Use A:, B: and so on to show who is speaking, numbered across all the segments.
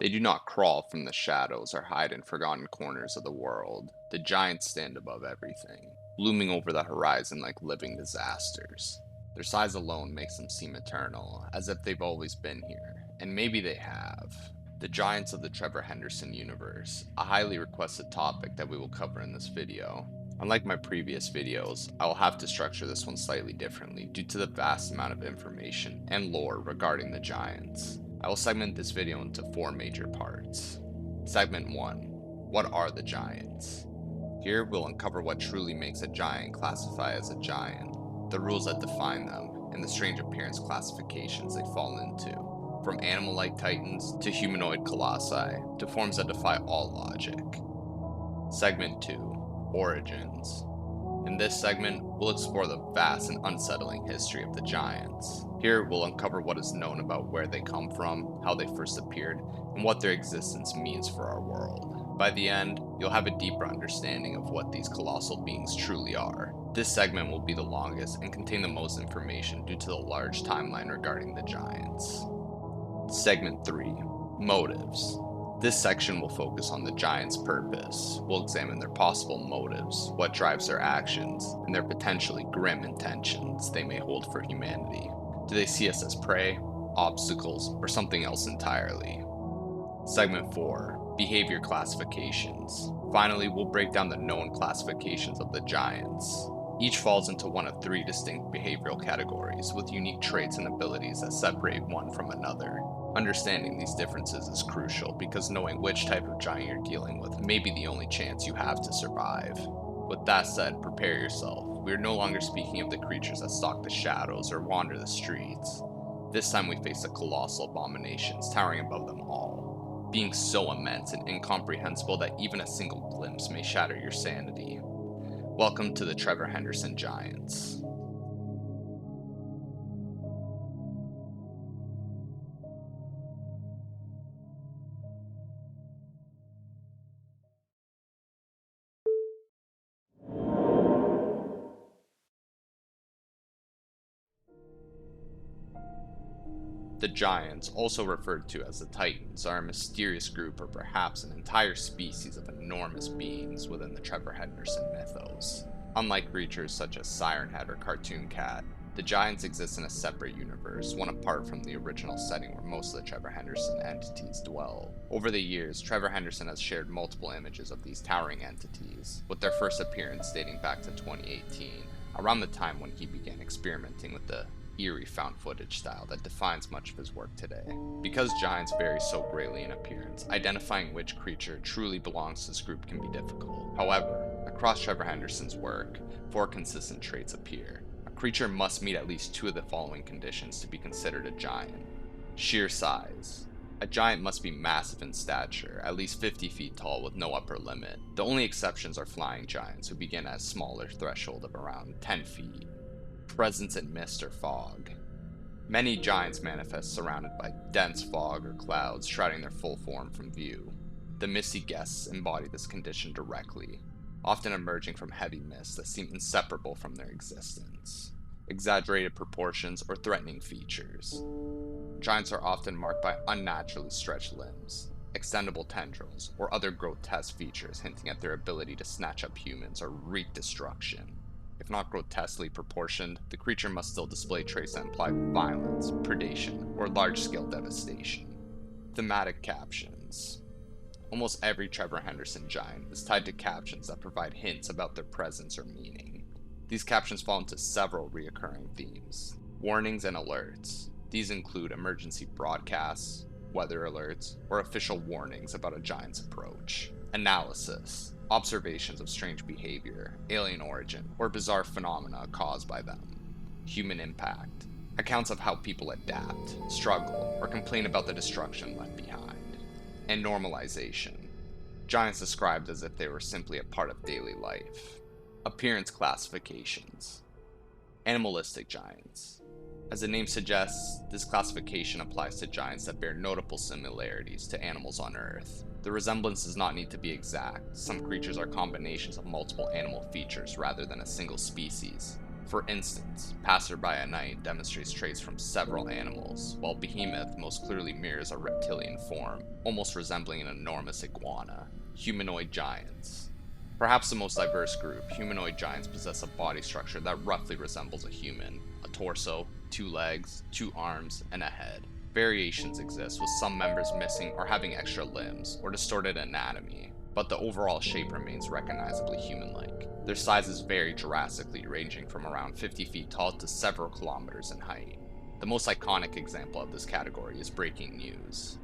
A: They do not crawl from the shadows or hide in forgotten corners of the world. The giants stand above everything, looming over the horizon like living disasters. Their size alone makes them seem eternal, as if they've always been here, and maybe they have. The giants of the Trevor Henderson universe, a highly requested topic that we will cover in this video. Unlike my previous videos, I will have to structure this one slightly differently due to the vast amount of information and lore regarding the giants. I will segment this video into 4 major parts. Segment 1. What are the giants? Here we'll uncover what truly makes a giant classify as a giant, the rules that define them, and the strange appearance classifications they fall into. From animal-like titans to humanoid colossi to forms that defy all logic. Segment 2. Origins. In this segment, we'll explore the vast and unsettling history of the giants. Here, we'll uncover what is known about where they come from, how they first appeared, and what their existence means for our world. By the end, you'll have a deeper understanding of what these colossal beings truly are. This segment will be the longest and contain the most information due to the large timeline regarding the giants. Segment 3. Motives. This section will focus on the giants' purpose. We'll examine their possible motives, what drives their actions, and their potentially grim intentions they may hold for humanity. Do they see us as prey, obstacles, or something else entirely? Segment 4. Behavior classifications. Finally, we'll break down the known classifications of the giants. Each falls into one of 3 distinct behavioral categories with unique traits and abilities that separate one from another. Understanding these differences is crucial because knowing which type of giant you're dealing with may be the only chance you have to survive. With that said, prepare yourself. We are no longer speaking of the creatures that stalk the shadows or wander the streets. This time we face the colossal abominations towering above them all, being so immense and incomprehensible that even a single glimpse may shatter your sanity. Welcome to the Trevor Henderson Giants. The Giants, also referred to as the Titans, are a mysterious group or perhaps an entire species of enormous beings within the Trevor Henderson mythos. Unlike creatures such as Siren Head or Cartoon Cat, the Giants exist in a separate universe, one apart from the original setting where most of the Trevor Henderson entities dwell. Over the years, Trevor Henderson has shared multiple images of these towering entities, with their first appearance dating back to 2018, around the time when he began experimenting with the eerie found footage style that defines much of his work today. Because giants vary so greatly in appearance, identifying which creature truly belongs to this group can be difficult. However, across Trevor Henderson's work, 4 consistent traits appear. A creature must meet at least 2 of the following conditions to be considered a giant. Sheer size. A giant must be massive in stature, at least 50 feet tall with no upper limit. The only exceptions are flying giants, who begin at a smaller threshold of around 10 feet. Presence in mist or fog. Many giants manifest surrounded by dense fog or clouds shrouding their full form from view. The misty guests embody this condition directly, often emerging from heavy mists that seem inseparable from their existence. Exaggerated proportions or threatening features. Giants are often marked by unnaturally stretched limbs, extendable tendrils, or other grotesque features hinting at their ability to snatch up humans or wreak destruction. If not grotesquely proportioned, the creature must still display traits that imply violence, predation, or large-scale devastation. Thematic captions. Almost every Trevor Henderson giant is tied to captions that provide hints about their presence or meaning. These captions fall into several recurring themes. Warnings and alerts. These include emergency broadcasts, weather alerts, or official warnings about a giant's approach. Analysis. Observations of strange behavior, alien origin, or bizarre phenomena caused by them. Human impact. Accounts of how people adapt, struggle, or complain about the destruction left behind. And normalization. Giants described as if they were simply a part of daily life. Appearance classifications. Animalistic giants. As the name suggests, this classification applies to giants that bear notable similarities to animals on Earth. The resemblance does not need to be exact. Some creatures are combinations of multiple animal features rather than a single species. For instance, Passerby at Night demonstrates traits from several animals, while Behemoth most clearly mirrors a reptilian form, almost resembling an enormous iguana. Humanoid giants. Perhaps the most diverse group, humanoid giants possess a body structure that roughly resembles a human: a torso, 2 legs, 2 arms, and a head. Variations exist, with some members missing or having extra limbs, or distorted anatomy, but the overall shape remains recognizably human-like. Their sizes vary drastically, ranging from around 50 feet tall to several kilometers in height. The most iconic example of this category is Breaking News.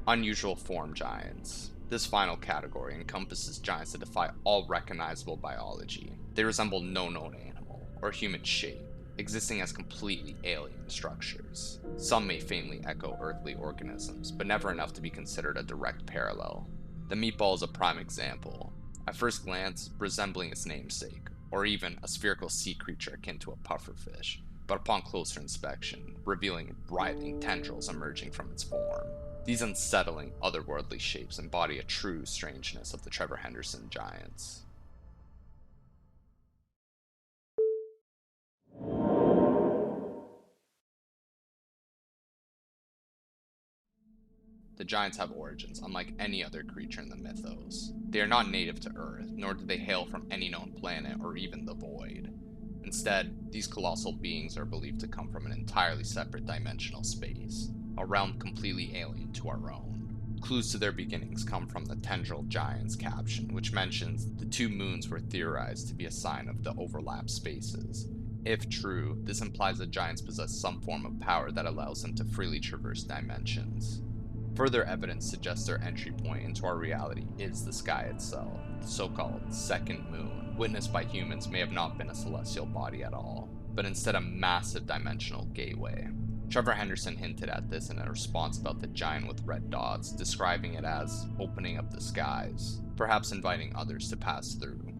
A: Unusual form giants. This final category encompasses giants that defy all recognizable biology. They resemble no known animal or human shape, existing as completely alien structures. Some may faintly echo earthly organisms, but never enough to be considered a direct parallel. The meatball is a prime example, at first glance resembling its namesake, or even a spherical sea creature akin to a pufferfish, but upon closer inspection, revealing writhing tendrils emerging from its form. These unsettling, otherworldly shapes embody a true strangeness of the Trevor Henderson giants. The giants have origins unlike any other creature in the mythos. They are not native to Earth, nor do they hail from any known planet or even the void. Instead, these colossal beings are believed to come from an entirely separate dimensional space, a realm completely alien to our own. Clues to their beginnings come from the Tendril Giants caption, which mentions the 2 moons were theorized to be a sign of the overlap spaces. If true, this implies that giants possess some form of power that allows them to freely traverse dimensions. Further evidence suggests their entry point into our reality is the sky itself. The so-called second moon, witnessed by humans, may have not been a celestial body at all, but instead a massive dimensional gateway. Trevor Henderson hinted at this in a response about the giant with red dots, describing it as opening up the skies, perhaps inviting others to pass through.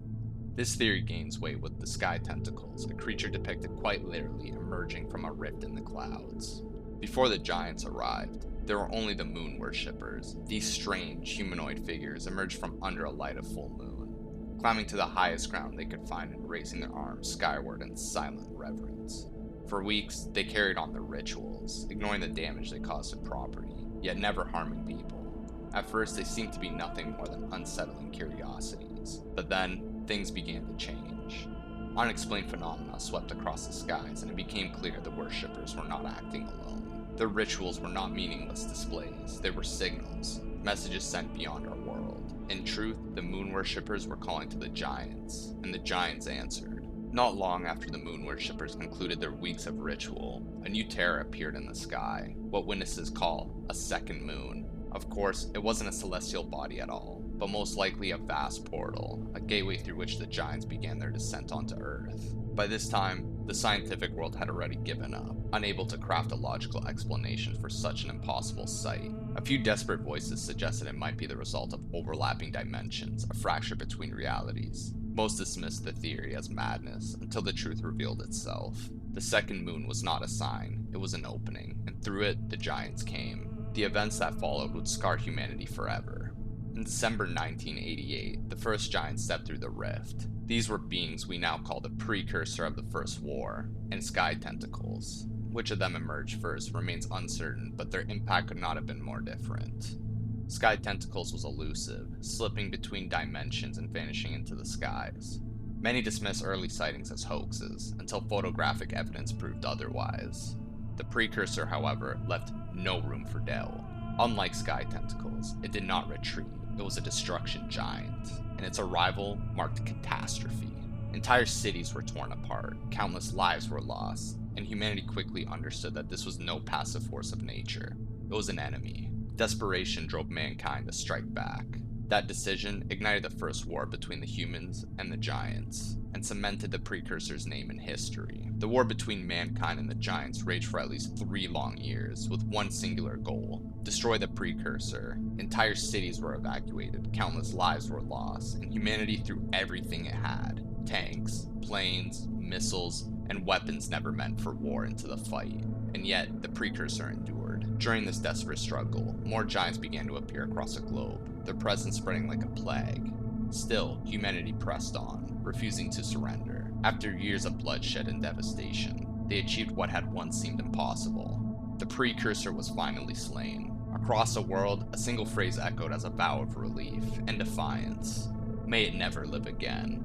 A: This theory gains weight with the sky tentacles, a creature depicted quite literally emerging from a rift in the clouds. Before the giants arrived, there were only the moon worshippers. These strange, humanoid figures emerged from under a light of full moon, climbing to the highest ground they could find and raising their arms skyward in silent reverence. For weeks, they carried on their rituals, ignoring the damage they caused to property, yet never harming people. At first, they seemed to be nothing more than unsettling curiosities, but then, things began to change. Unexplained phenomena swept across the skies, and it became clear the worshippers were not acting alone. Their rituals were not meaningless displays, they were signals, messages sent beyond our world. In truth, the moon worshippers were calling to the giants, and the giants answered. Not long after the moon worshippers concluded their weeks of ritual, a new terror appeared in the sky, what witnesses call a second moon. Of course, it wasn't a celestial body at all, but most likely a vast portal, a gateway through which the giants began their descent onto Earth. By this time, the scientific world had already given up, unable to craft a logical explanation for such an impossible sight. A few desperate voices suggested it might be the result of overlapping dimensions, a fracture between realities. Most dismissed the theory as madness until the truth revealed itself. The second moon was not a sign, it was an opening, and through it, the giants came. The events that followed would scar humanity forever. In December 1988, the first giants stepped through the rift. These were beings we now call the precursor of the First War, and sky tentacles. Which of them emerged first remains uncertain, but their impact could not have been more different. Sky Tentacles was elusive, slipping between dimensions and vanishing into the skies. Many dismiss early sightings as hoaxes, until photographic evidence proved otherwise. The precursor, however, left no room for doubt. Unlike Sky Tentacles, it did not retreat, it was a destruction giant, and its arrival marked catastrophe. Entire cities were torn apart, countless lives were lost, and humanity quickly understood that this was no passive force of nature, it was an enemy. Desperation drove mankind to strike back. That decision ignited the first war between the humans and the giants, and cemented the precursor's name in history. The war between mankind and the giants raged for at least 3 long years, with one singular goal: destroy the precursor. Entire cities were evacuated, countless lives were lost, and humanity threw everything it had: tanks, planes, missiles, and weapons never meant for war into the fight. And yet, the precursor endured. During this desperate struggle, more giants began to appear across the globe, their presence spreading like a plague. Still, humanity pressed on, refusing to surrender. After years of bloodshed and devastation, they achieved what had once seemed impossible. The precursor was finally slain. Across the world, a single phrase echoed as a vow of relief and defiance. May it never live again.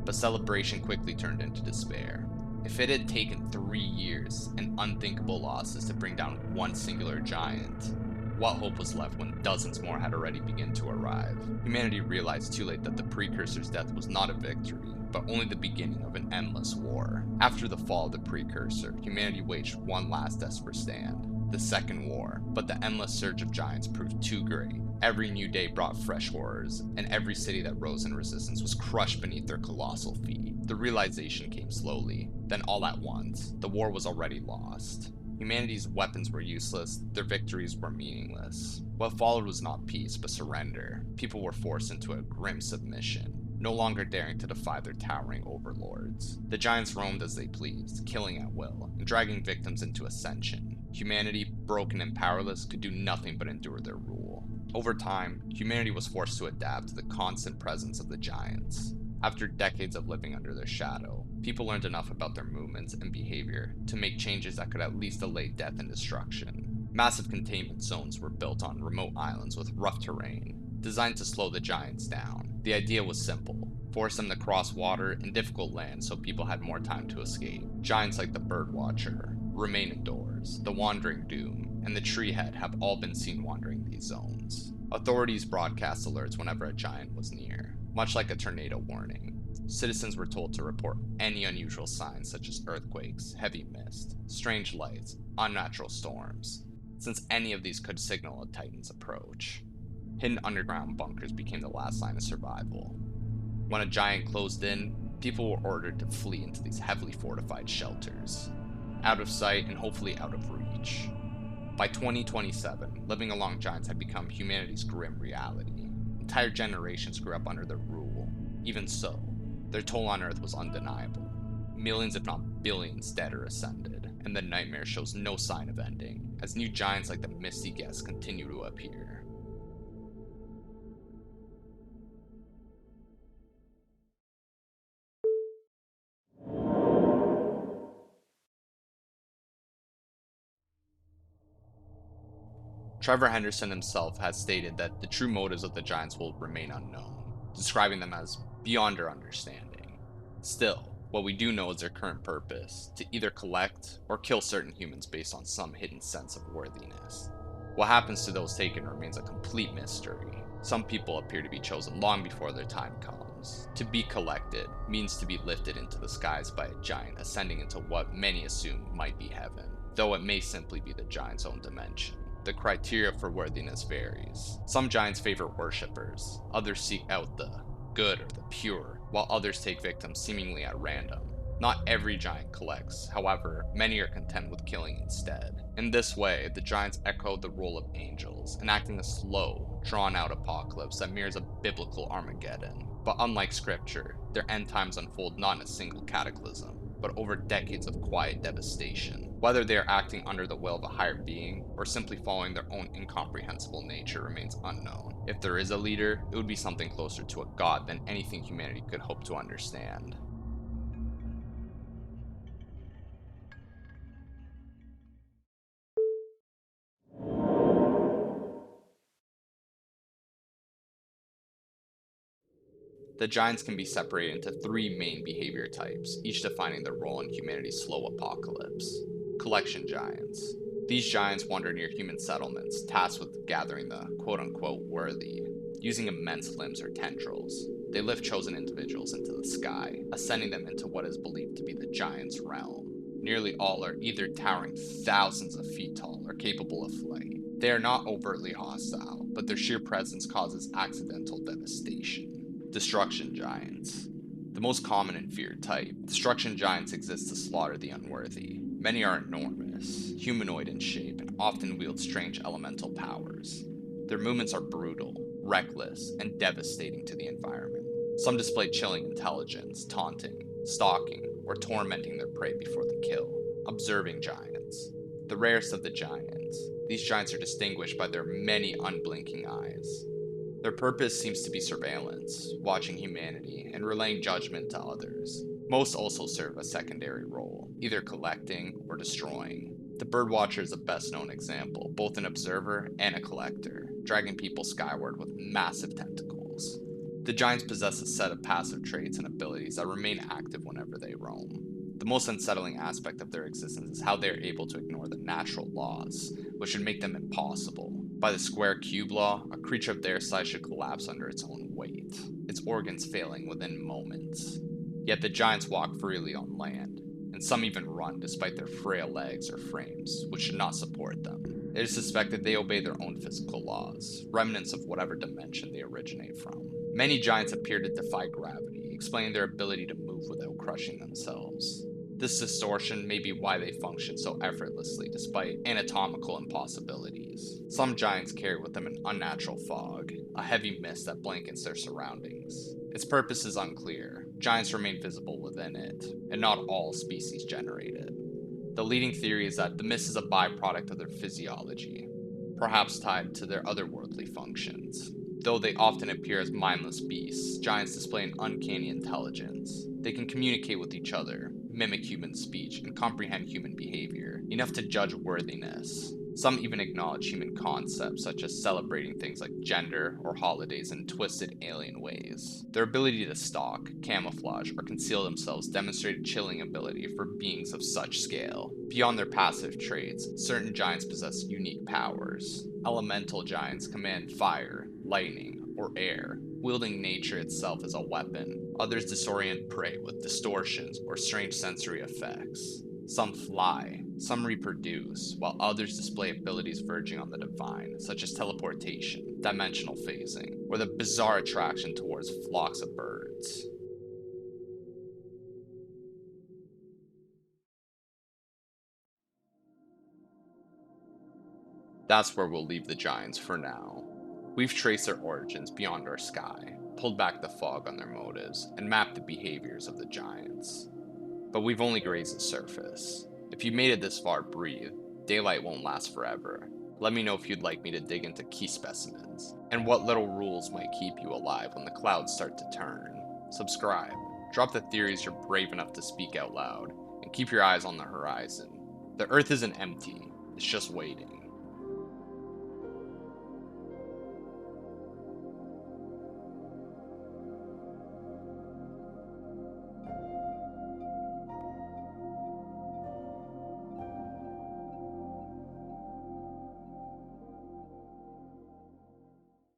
A: But celebration quickly turned into despair. If it had taken 3 years and unthinkable losses to bring down one singular giant, what hope was left when dozens more had already begun to arrive? Humanity realized too late that the precursor's death was not a victory, but only the beginning of an endless war. After the fall of the precursor, humanity waged one last desperate stand, the Second War, but the endless surge of giants proved too great. Every new day brought fresh horrors, and every city that rose in resistance was crushed beneath their colossal feet. The realization came slowly, then all at once. The war was already lost. Humanity's weapons were useless, their victories were meaningless. What followed was not peace, but surrender. People were forced into a grim submission, no longer daring to defy their towering overlords. The giants roamed as they pleased, killing at will, and dragging victims into ascension. Humanity, broken and powerless, could do nothing but endure their rule. Over time, humanity was forced to adapt to the constant presence of the giants. After decades of living under their shadow, people learned enough about their movements and behavior to make changes that could at least delay death and destruction. Massive containment zones were built on remote islands with rough terrain, designed to slow the giants down. The idea was simple: force them to cross water in difficult lands so people had more time to escape. Giants like the Birdwatcher, Remain Indoors, the Wandering Doom, and the Treehead have all been seen wandering these zones. Authorities broadcast alerts whenever a giant was near, much like a tornado warning. Citizens were told to report any unusual signs such as earthquakes, heavy mist, strange lights, unnatural storms, since any of these could signal a titan's approach. Hidden underground bunkers became the last line of survival. When a giant closed in, people were ordered to flee into these heavily fortified shelters, out of sight and hopefully out of reach. By 2027, living along giants had become humanity's grim reality. Entire generations grew up under their rule. Even so, their toll on Earth was undeniable. Millions if not billions dead or ascended, and the nightmare shows no sign of ending, as new giants like the Misty Guests continue to appear. Trevor Henderson himself has stated that the true motives of the giants will remain unknown, describing them as beyond our understanding. Still, what we do know is their current purpose: to either collect or kill certain humans based on some hidden sense of worthiness. What happens to those taken remains a complete mystery. Some people appear to be chosen long before their time comes. To be collected means to be lifted into the skies by a giant, ascending into what many assume might be heaven, though it may simply be the giant's own dimension. The criteria for worthiness varies. Some giants favor worshippers, others seek out the good or the pure, while others take victims seemingly at random. Not every giant collects, however, many are content with killing instead. In this way, the giants echo the role of angels, enacting a slow, drawn-out apocalypse that mirrors a biblical Armageddon. But unlike scripture, their end times unfold not in a single cataclysm, but over decades of quiet devastation. Whether they are acting under the will of a higher being, or simply following their own incomprehensible nature, remains unknown. If there is a leader, it would be something closer to a god than anything humanity could hope to understand. The giants can be separated into 3 main behavior types, each defining their role in humanity's slow apocalypse. Collection giants. These giants wander near human settlements, tasked with gathering the quote-unquote worthy. Using immense limbs or tendrils, they lift chosen individuals into the sky, ascending them into what is believed to be the giant's realm. Nearly all are either towering thousands of feet tall or capable of flight. They are not overtly hostile, but their sheer presence causes accidental devastation. Destruction giants. The most common and feared type, destruction giants exist to slaughter the unworthy. Many are enormous, humanoid in shape, and often wield strange elemental powers. Their movements are brutal, reckless, and devastating to the environment. Some display chilling intelligence, taunting, stalking, or tormenting their prey before the kill. Observing giants. The rarest of the giants, these giants are distinguished by their many unblinking eyes. Their purpose seems to be surveillance, watching humanity, and relaying judgment to others. Most also serve a secondary role, either collecting or destroying. The birdwatcher is the best known example, both an observer and a collector, dragging people skyward with massive tentacles. The giants possess a set of passive traits and abilities that remain active whenever they roam. The most unsettling aspect of their existence is how they are able to ignore the natural laws, which should make them impossible. By the square cube law, a creature of their size should collapse under its own weight, its organs failing within moments. Yet the giants walk freely on land, and some even run despite their frail legs or frames, which should not support them. It is suspected they obey their own physical laws, remnants of whatever dimension they originate from. Many giants appear to defy gravity, explaining their ability to move without crushing themselves. This distortion may be why they function so effortlessly despite anatomical impossibilities. Some giants carry with them an unnatural fog, a heavy mist that blankets their surroundings. Its purpose is unclear. Giants remain visible within it, and not all species generate it. The leading theory is that the mist is a byproduct of their physiology, perhaps tied to their otherworldly functions. Though they often appear as mindless beasts, giants display an uncanny intelligence. They can communicate with each other, mimic human speech, and comprehend human behavior, enough to judge worthiness. Some even acknowledge human concepts, such as celebrating things like gender or holidays in twisted alien ways. Their ability to stalk, camouflage, or conceal themselves demonstrate a chilling ability for beings of such scale. Beyond their passive traits, certain giants possess unique powers. Elemental giants command fire, lightning, or air, wielding nature itself as a weapon. Others disorient prey with distortions or strange sensory effects. Some fly, some reproduce, while others display abilities verging on the divine, such as teleportation, dimensional phasing, or the bizarre attraction towards flocks of birds. That's where we'll leave the giants for now. We've traced their origins beyond our sky, pulled back the fog on their motives, and mapped the behaviors of the giants. But we've only grazed the surface. If you made it this far, breathe. Daylight won't last forever. Let me know if you'd like me to dig into key specimens, and what little rules might keep you alive when the clouds start to turn. Subscribe, drop the theories you're brave enough to speak out loud, and keep your eyes on the horizon. The Earth isn't empty, it's just waiting.